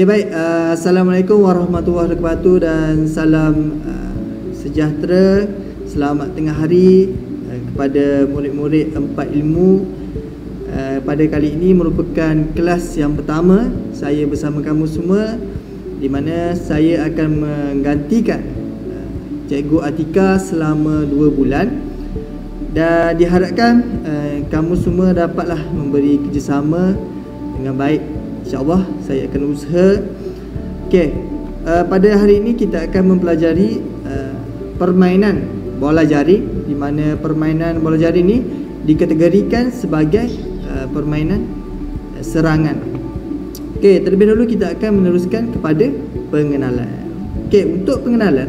Okey, baik. Assalamualaikum warahmatullahi wabarakatuh dan salam sejahtera. Selamat tengah hari kepada murid-murid 4 ilmu. Pada kali ini merupakan kelas yang pertama saya bersama kamu semua, di mana saya akan menggantikan Cikgu Atika selama 2 bulan. Dan diharapkan kamu semua dapatlah memberi kerjasama dengan baik. InsyaAllah saya akan usaha. Okey, pada hari ini kita akan mempelajari permainan bola jaring, di mana permainan bola jaring ini dikategorikan sebagai permainan serangan. Okey, terlebih dahulu kita akan meneruskan kepada pengenalan. Okey, untuk pengenalan,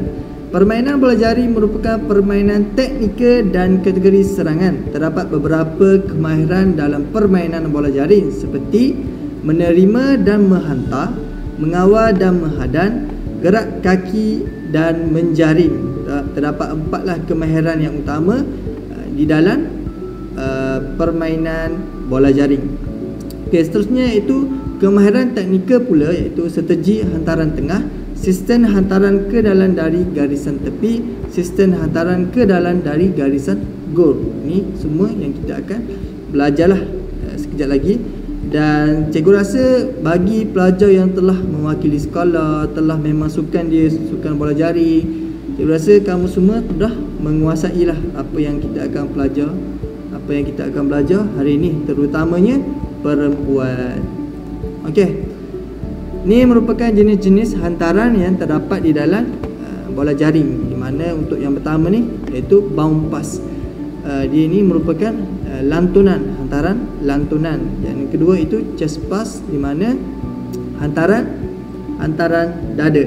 permainan bola jaring merupakan permainan teknikal dan kategori serangan. Terdapat beberapa kemahiran dalam permainan bola jaring seperti menerima dan menghantar, mengawal dan menghadang, gerak kaki dan menjaring. Terdapat 4 kemahiran yang utama di dalam permainan bola jaring. Okey, seterusnya iaitu kemahiran teknikal pula, iaitu strategi hantaran tengah, sistem hantaran ke dalam dari garisan tepi, sistem hantaran ke dalam dari garisan gol. Ini semua yang kita akan belajarlah sekejap lagi. Dan cikgu rasa bagi pelajar yang telah mewakili sekolah, telah memang sukan bola jaring, cikgu rasa kamu semua sudah menguasailah apa yang kita akan belajar hari ini, terutamanya perempuan. Okey, ini merupakan jenis-jenis hantaran yang terdapat di dalam bola jaring, di mana untuk yang pertama ni iaitu bounce pass. Dia ini merupakan lantunan, hantaran lantunan. Yang kedua itu chest pass, di mana hantaran dada.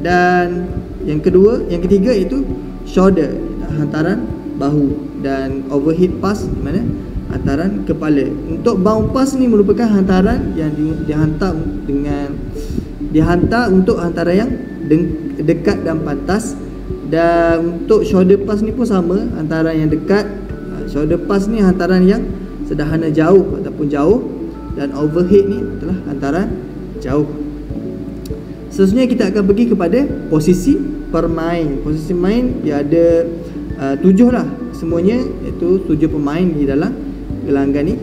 Dan yang ketiga itu shoulder, hantaran bahu. Dan overhead pass, di mana hantaran kepala. Untuk bounce pass ni merupakan hantaran yang dihantar untuk hantaran yang dekat dan pantas. Dan untuk shoulder pass ni pun sama, hantaran yang dekat. Shoulder pass ni hantaran yang sederhana jauh ataupun jauh, dan overhead ni adalah hantaran jauh. Seterusnya kita akan pergi kepada posisi permain. Posisi main dia ada 7 lah semuanya, iaitu 7 pemain di dalam gelanggang ni.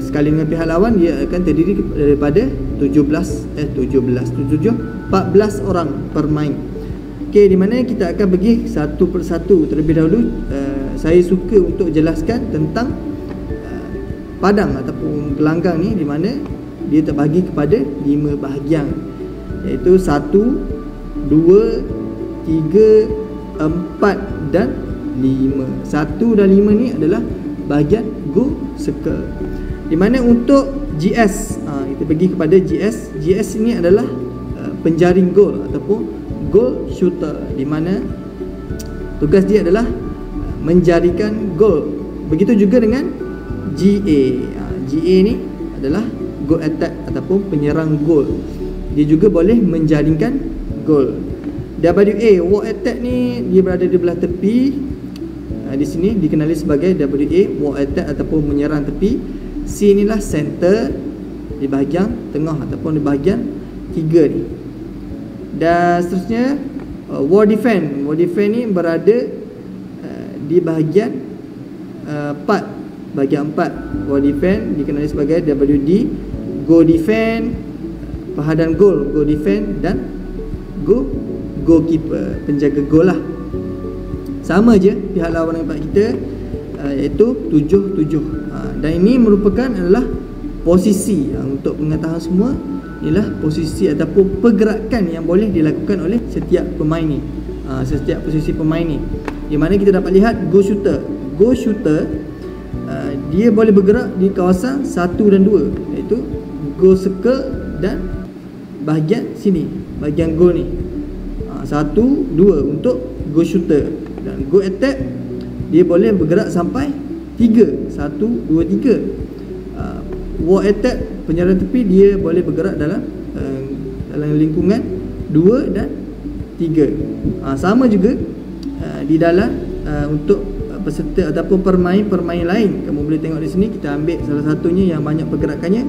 Sekali dengan pihak lawan dia akan terdiri daripada 14 orang permain. Okey, di mana kita akan pergi satu persatu. Terlebih dahulu saya suka untuk jelaskan tentang padang ataupun gelanggang ni, di mana dia terbahagi kepada 5 bahagian, iaitu 1, 2, 3, 4 dan 5. 1 dan 5 ni adalah bahagian goal circle. Di mana untuk GS, kita pergi kepada GS. GS ini adalah penjaring gol ataupun goal shooter, di mana tugas dia adalah menjarikan gol. Begitu juga dengan GA. GA ni adalah goal attack ataupun penyerang gol. Dia juga boleh menjaringkan gol. WA, walk attack ni dia berada di belah tepi. Di sini dikenali sebagai WA, walk attack ataupun menyerang tepi. C inilah center, di bahagian tengah ataupun di bahagian 3 ni. Dan seterusnya wall defense. Wall defense ni berada di bahagian 4. Bahagian 4 wall defense dikenali sebagai WD. Goal defense, penghadang gol, goal defense, dan goalkeeper, penjaga gol lah. Sama je pihak lawan dengan kita, iaitu 7-7. Dan ini merupakan adalah posisi, untuk pengetahuan semua, inilah posisi ataupun pergerakan yang boleh dilakukan oleh setiap pemain ni, setiap posisi pemain ni. Di mana kita dapat lihat goal shooter. Goal shooter dia boleh bergerak di kawasan 1 dan 2, iaitu goal circle dan bahagian sini, bahagian goal ni. 1, 2 untuk goal shooter. Dan goal attack dia boleh bergerak sampai 3, 1, 2, 3. Wall attack, penyerang tepi, dia boleh bergerak dalam lingkungan 2 dan 3. Sama juga di dalam untuk peserta ataupun permain lain. Kamu boleh tengok di sini, kita ambil salah satunya yang banyak pergerakannya,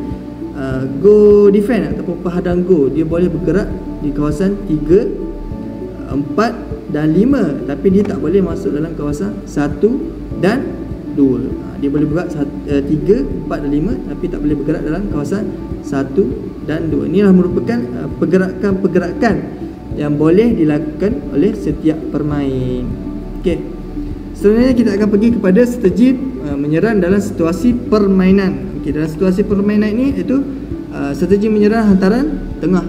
go defend ataupun penghadang go, dia boleh bergerak di kawasan 3, 4 dan 5, tapi dia tak boleh masuk dalam kawasan 1 dan 2. Dia boleh bergerak 3, 4 dan 5, tapi tak boleh bergerak dalam kawasan 1 dan 2. Inilah merupakan pergerakan-pergerakan yang boleh dilakukan oleh setiap pemain. Okey. Seterusnya kita akan pergi kepada strategi menyerang dalam situasi permainan. Okey, dalam situasi permainan ini iaitu strategi menyerang hantaran tengah.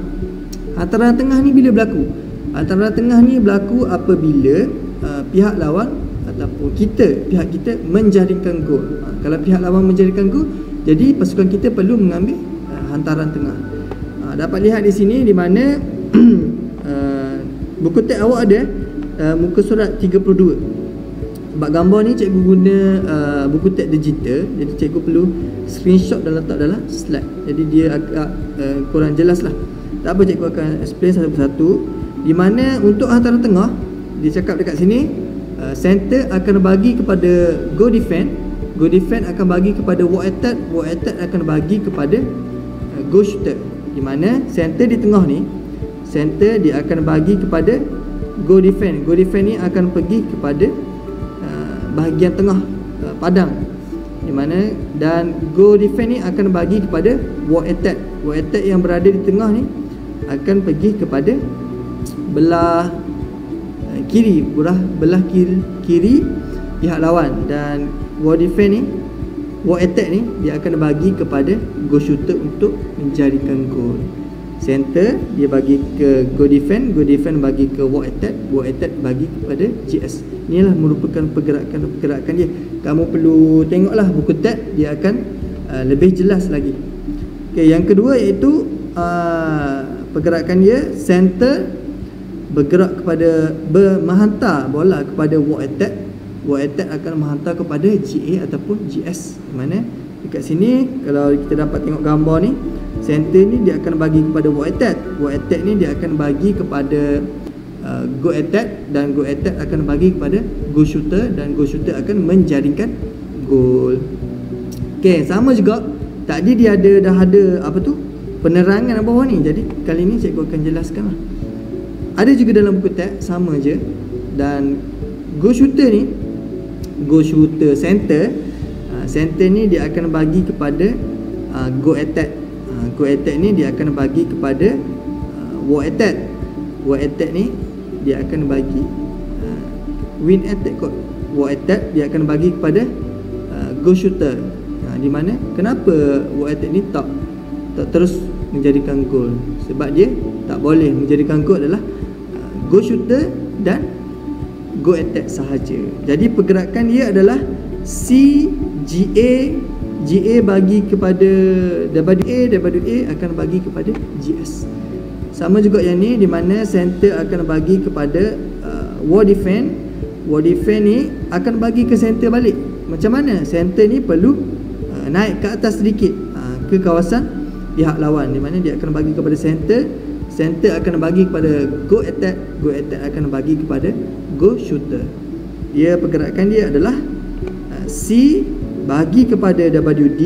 Hantaran tengah ni bila berlaku? Hantaran tengah ni berlaku apabila pihak lawan ataupun pihak kita menjaringkan gol. Kalau pihak lawan menjaringkan gol, jadi pasukan kita perlu mengambil hantaran tengah. Dapat lihat di sini di mana buku teks awak ada muka surat 32. Sebab gambar ni cikgu guna buku teks digital, jadi cikgu perlu screenshot dan letak dalam slide. Jadi dia agak kurang jelas lah. Tak apa, cikgu akan explain satu persatu. Di mana untuk hantaran tengah, dia cakap dekat sini center akan bagi kepada go defend, go defend akan bagi kepada walk attack, walk attack akan bagi kepada go shooter. Di mana center di tengah ni, center dia akan bagi kepada go defend, go defend ni akan pergi kepada bahagian tengah padang, di mana dan go defend ni akan bagi kepada walk attack, walk attack yang berada di tengah ni akan pergi kepada belah kiri, belah kiri pihak lawan, dan walk defend ni, walk attack ni dia akan bagi kepada go shooter untuk menjadikan gol. Center dia bagi ke go defend bagi ke walk attack bagi kepada GS. Inilah merupakan pergerakan dia. Kamu perlu tengoklah buku teks, dia akan lebih jelas lagi. Okey, yang kedua iaitu pergerakan dia, center bergerak kepada menghantar bola kepada walk attack. Walk attack akan menghantar kepada GA ataupun GS. Di mana dekat sini kalau kita dapat tengok gambar ni, center ni dia akan bagi kepada walk attack. Walk attack ni dia akan bagi kepada go attack, dan go attack akan bagi kepada go shooter, dan go shooter akan menjaringkan gol. Okey, sama juga tadi dia dah ada apa tu, penerangan bawah ni. Jadi kali ni cikgu akan jelaskan lah. Ada juga dalam buku teks, sama je. Dan go shooter ni, go shooter center, center ni dia akan bagi kepada go attack. Go attack ni dia akan bagi kepada walk attack. Walk attack ni dia akan bagi win attack kot. Walk attack dia akan bagi kepada go shooter. Di mana kenapa walk attack ni tak terus menjadikan gol? Sebab dia tak boleh menjadikan gol adalah go shooter dan go attack sahaja. Jadi pergerakan dia adalah GA bagi kepada WA akan bagi kepada GS. Sama juga yang ni, di mana center akan bagi kepada wall defend. Wall defend ni akan bagi ke center balik. Macam mana? Center ni perlu naik ke atas sedikit ke kawasan pihak lawan, di mana dia akan bagi kepada center. Center akan bagi kepada go attack, go attack akan bagi kepada go shooter. Dia pergerakan dia adalah C bagi kepada WD,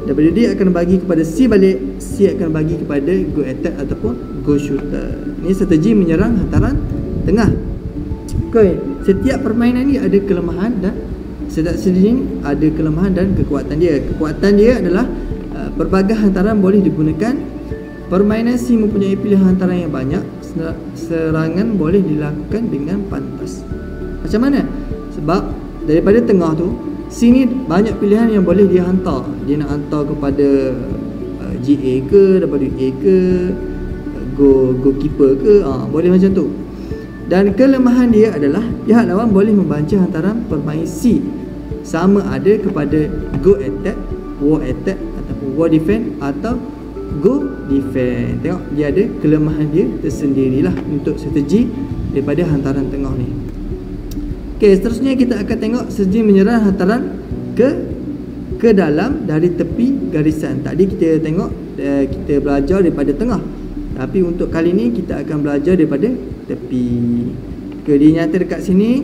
WD akan bagi kepada C balik, C akan bagi kepada go attack ataupun go shooter. Ini strategi menyerang hantaran tengah. Okay. Setiap permainan ni ada kelemahan, dan setiap strategi ni ada kelemahan dan kekuatan dia. Kekuatan dia adalah pelbagai hantaran boleh digunakan. Permainan C mempunyai pilihan hantaran yang banyak. Serangan boleh dilakukan dengan pantas. Macam mana? Sebab daripada tengah tu, C ni banyak pilihan yang boleh dia hantar. Dia nak hantar kepada GA ke, WA ke, goalkeeper ke, boleh macam tu. Dan kelemahan dia adalah pihak lawan boleh membaca hantaran pemain C sama ada kepada go attack, wall attack ataupun wall defend atau go defend. Tengok, dia ada kelemahan dia tersendirilah untuk strategi daripada hantaran tengah ni. Okey, seterusnya kita akan tengok strategi menyerang hantaran ke dalam dari tepi garisan. Tadi kita tengok kita belajar daripada tengah, tapi untuk kali ni kita akan belajar daripada tepi. Okey, dia nyata dekat sini,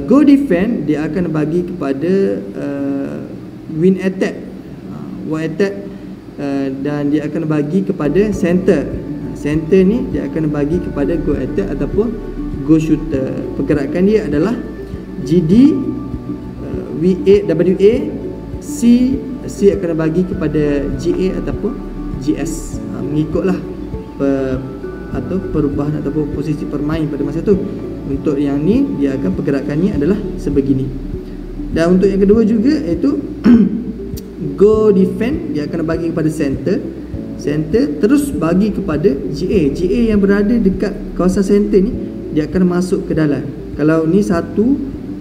go defend dia akan bagi kepada win attack. Win attack dan dia akan bagi kepada center. Center ni dia akan bagi kepada goal attack ataupun goal shooter. Pergerakan dia adalah GD, WA, C akan bagi kepada GA ataupun GS. Mengikutlah perubahan ataupun posisi permain pada masa tu. Untuk yang ni dia akan pergerakannya adalah sebegini. Dan untuk yang kedua juga iaitu go defend, dia akan bagi kepada center terus bagi kepada GA yang berada dekat kawasan center ni, dia akan masuk ke dalam. Kalau ni 1,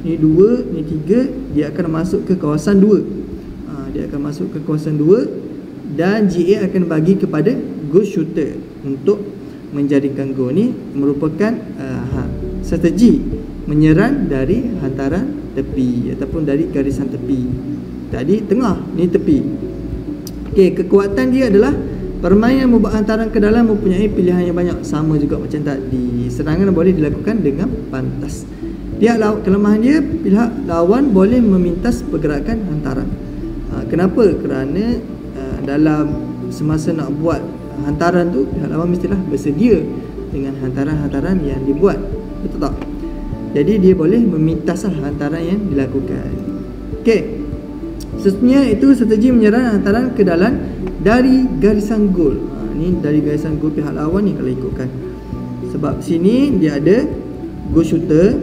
ni 2, ni 3, dia akan masuk ke kawasan 2. Dia akan masuk ke kawasan 2 dan GA akan bagi kepada goal shooter untuk menjaringkan gol. Ni merupakan strategi menyerang dari hantaran tepi ataupun dari garisan tepi. Tadi tengah, ni tepi. Okey, kekuatan dia adalah permainan membuat hantaran ke dalam mempunyai pilihan yang banyak. Sama juga macam tadi, serangan boleh dilakukan dengan pantas. Kelemahan dia, pihak lawan boleh memintas pergerakan hantaran. Kenapa? Kerana dalam semasa nak buat hantaran tu, pihak lawan mestilah bersedia dengan hantaran-hantaran yang dibuat. Betul tak? Jadi dia boleh memintas hantaran yang dilakukan. Okey, seterusnya itu strategi menyerang hantaran ke dalam dari garisan gol. Ni dari garisan gol pihak lawan ni kalau ikutkan. Sebab sini dia ada goal shooter.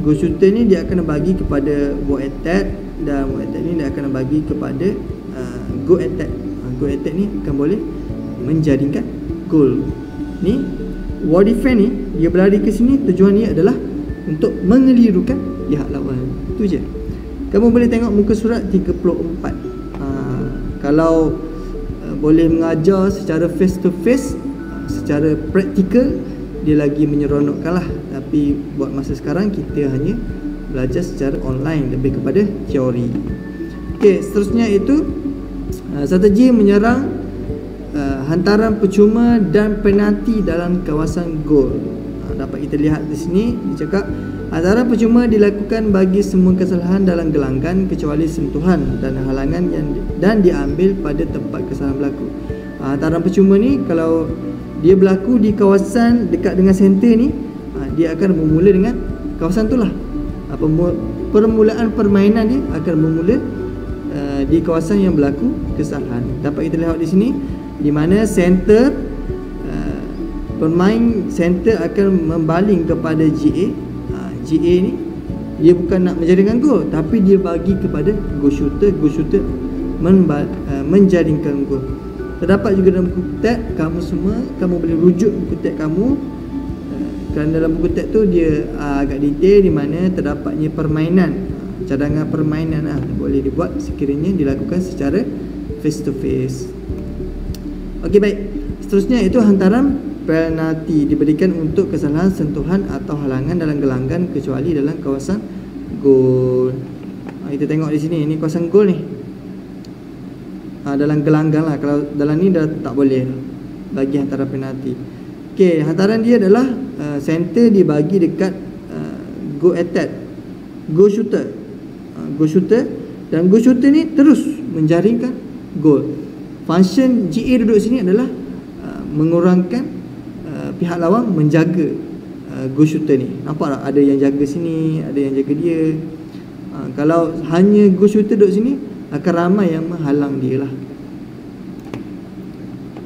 Goal shooter ni dia akan bagi kepada goal attack, dan goal attack ni dia akan bagi kepada goal attack. Goal attack ni akan boleh menjaringkan gol. Ni wall defense ni dia berlari ke sini, tujuan dia adalah untuk mengelirukan pihak lawan. Itu je. Kamu boleh tengok muka surat 34. Kalau boleh mengajar secara face to face, secara praktikal, dia lagi menyeronokkan lah. Tapi buat masa sekarang kita hanya belajar secara online, lebih kepada teori. Okey, seterusnya itu strategi menyerang hantaran percuma dan penalti dalam kawasan gol. Dapat kita lihat di sini dia cakap hantaran percuma dilakukan bagi semua kesalahan dalam gelanggang kecuali sentuhan dan halangan dan diambil pada tempat kesalahan berlaku. Hantaran percuma ni kalau dia berlaku di kawasan dekat dengan center ni, dia akan bermula dengan kawasan tu lah. Permulaan permainan dia akan bermula di kawasan yang berlaku kesalahan. Dapat kita lihat di sini di mana pemain center akan membaling kepada GA. GA ni dia bukan nak menjaringkan gol, tapi dia bagi kepada goal shooter. Goal shooter menjaringkan gol. Terdapat juga dalam buku teks kamu boleh rujuk buku teks kamu, kerana dalam buku teks tu dia agak detail di mana terdapatnya permainan, cadangan permainan boleh dibuat sekiranya dilakukan secara face to face. Okey, baik. Seterusnya itu hantaran penalti diberikan untuk kesalahan sentuhan atau halangan dalam gelanggang kecuali dalam kawasan gol. Kita tengok di sini, ini kawasan gol ni. Dalam gelanggang lah. Kalau dalam ni dah tak boleh bagi hantaran penalti. Okey, hantaran dia adalah center dibagi dekat goal attack, goal shooter. Goal shooter, dan goal shooter ni terus menjaringkan gol. Function GA duduk sini adalah mengurangkan pihak lawan menjaga goal shooter ni. Nampak tak? Ada yang jaga sini, ada yang jaga dia. Kalau hanya goal shooter duduk sini, akan ramai yang menghalang dia lah.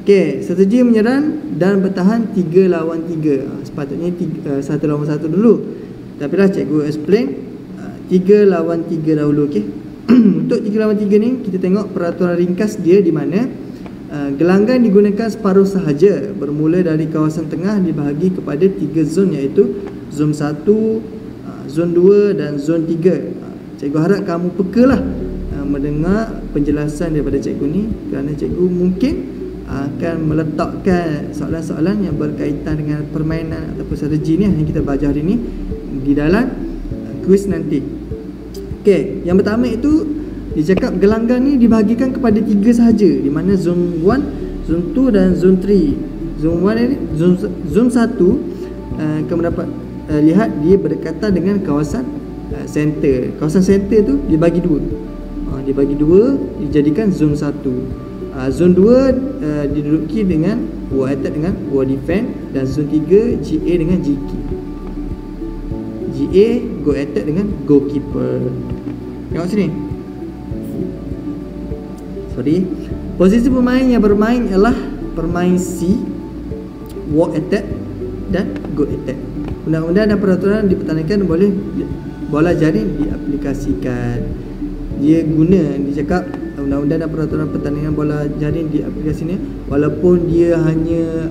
Okey, strategi menyerang dan bertahan 3 lawan 3. Sepatutnya 1 lawan 1 dulu. Tapi lah cikgu explain 3 lawan 3 dahulu. Okey. Untuk 3 lawan 3 ni kita tengok peraturan ringkas dia di mana gelanggang digunakan separuh sahaja. Bermula dari kawasan tengah dibahagi kepada 3 zon, iaitu zon 1, zon 2 dan zon 3. Cikgu harap kamu pekalah mendengar penjelasan daripada cikgu ni, kerana cikgu mungkin akan meletakkan soalan-soalan yang berkaitan dengan permainan ataupun strategi ni yang kita belajar hari ni di dalam kuis nanti. Okey, yang pertama itu dia cakap gelanggang ni dibahagikan kepada 3 sahaja, di mana zon 1, zon 2 dan zon 3. Zon 1 ni, zon 1 kamu dapat lihat dia berdekatan dengan kawasan center. Kawasan center tu dibagi 2. Dibagi 2 dijadikan zon 1. Zon 2 diduduki dengan War Attack dengan War Defense, dan Zon 3 GA dengan GK. GA Go Attack dengan Goalkeeper. Tengok sini. Posisi pemain yang bermain ialah pemain C, War Attack dan Go Attack. Undang-undang dan peraturan dipertandingkan boleh bola jaring diaplikasikan. Dia cakap undang-undang dan peraturan pertandingan bola jaring di aplikasi ni, walaupun dia hanya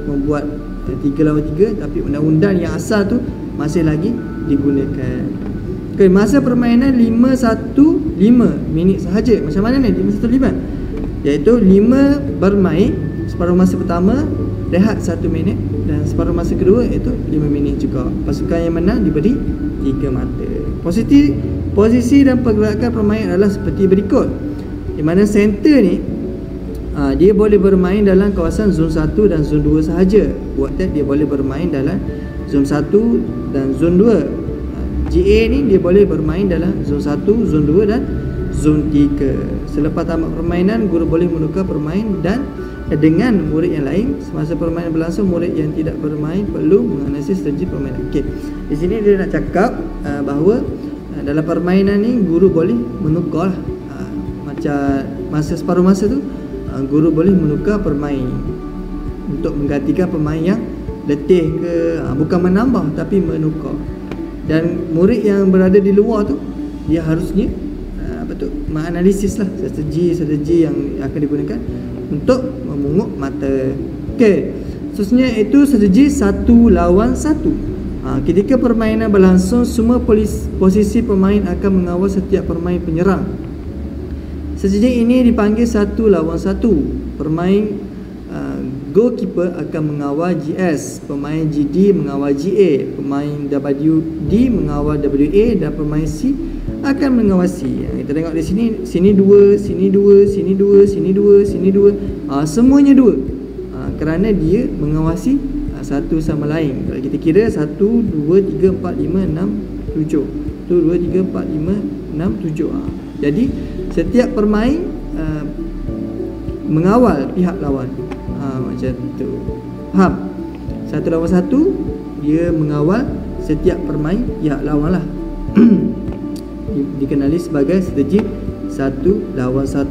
membuat 3 lawan 3, tapi undang-undang yang asal tu masih lagi digunakan. Okay, masa permainan 5-1-5 minit sahaja. Macam mana ni 5-1-5? Iaitu 5 bermain, separuh masa pertama rehat 1 minit, dan separuh masa kedua iaitu 5 minit juga. Pasukan yang menang diberi 3 mata. Posisi dan pergerakan permain adalah seperti berikut. Di mana center ni dia boleh bermain dalam kawasan zon 1 dan zon 2 sahaja. Buat dia boleh bermain dalam zon 1 dan zon 2. GA ni dia boleh bermain dalam zon 1, zon 2 dan zon 3. Selepas tamat permainan, guru boleh menukar permain dan dengan murid yang lain. Semasa permainan berlangsung, murid yang tidak bermain perlu menganalisis strategi permainan. Okey. Di sini dia nak cakap bahawa dalam permainan ni guru boleh menukar macam masa separuh masa tu guru boleh menukar permain untuk menggantikan pemain yang letih ke, bukan menambah tapi menukar. Dan murid yang berada di luar tu dia harusnya menganalisis lah strategi yang akan digunakan untuk memungut mata. Okey, khususnya itu strategi 1 lawan 1. Ketika permainan berlangsung, semua posisi pemain akan mengawal setiap pemain penyerang. Strategi ini dipanggil 1 lawan 1. Pemain goalkeeper akan mengawal GS, pemain GD mengawal GA, pemain WD mengawal WA, dan pemain C akan mengawal C. Kita tengok di sini 2, sini 2, sini 2, sini 2, sini 2. Semuanya 2. Kerana dia mengawasi satu sama lain. Kalau kita kira 1 2 3 4 5 6 7. 1 2 3 4 5 6 7. Jadi setiap pemain mengawal pihak lawan. Macam tu. Faham? 1 lawan 1 dia mengawal setiap pemain pihak lawan lah. Dikenali sebagai strategi 1 lawan 1.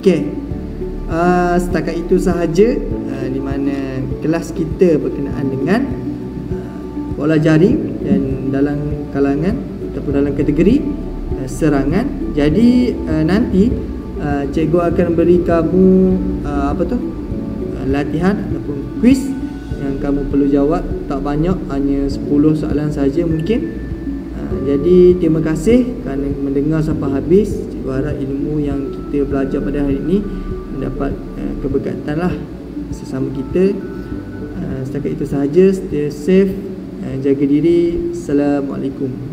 Okey. Setakat itu sahaja di mana kelas kita berkenaan dengan bola jaring dan dalam kalangan ataupun dalam kategori serangan. Jadi nanti cikgu akan beri kamu latihan ataupun quiz yang kamu perlu jawab. Tak banyak, hanya 10 soalan saja mungkin. Jadi terima kasih kerana mendengar sampai habis. Cikgu harap ilmu yang kita belajar pada hari ini mendapat keberkatan lah sesama kita. Setakat itu sahaja. Stay safe, jaga diri. Assalamualaikum.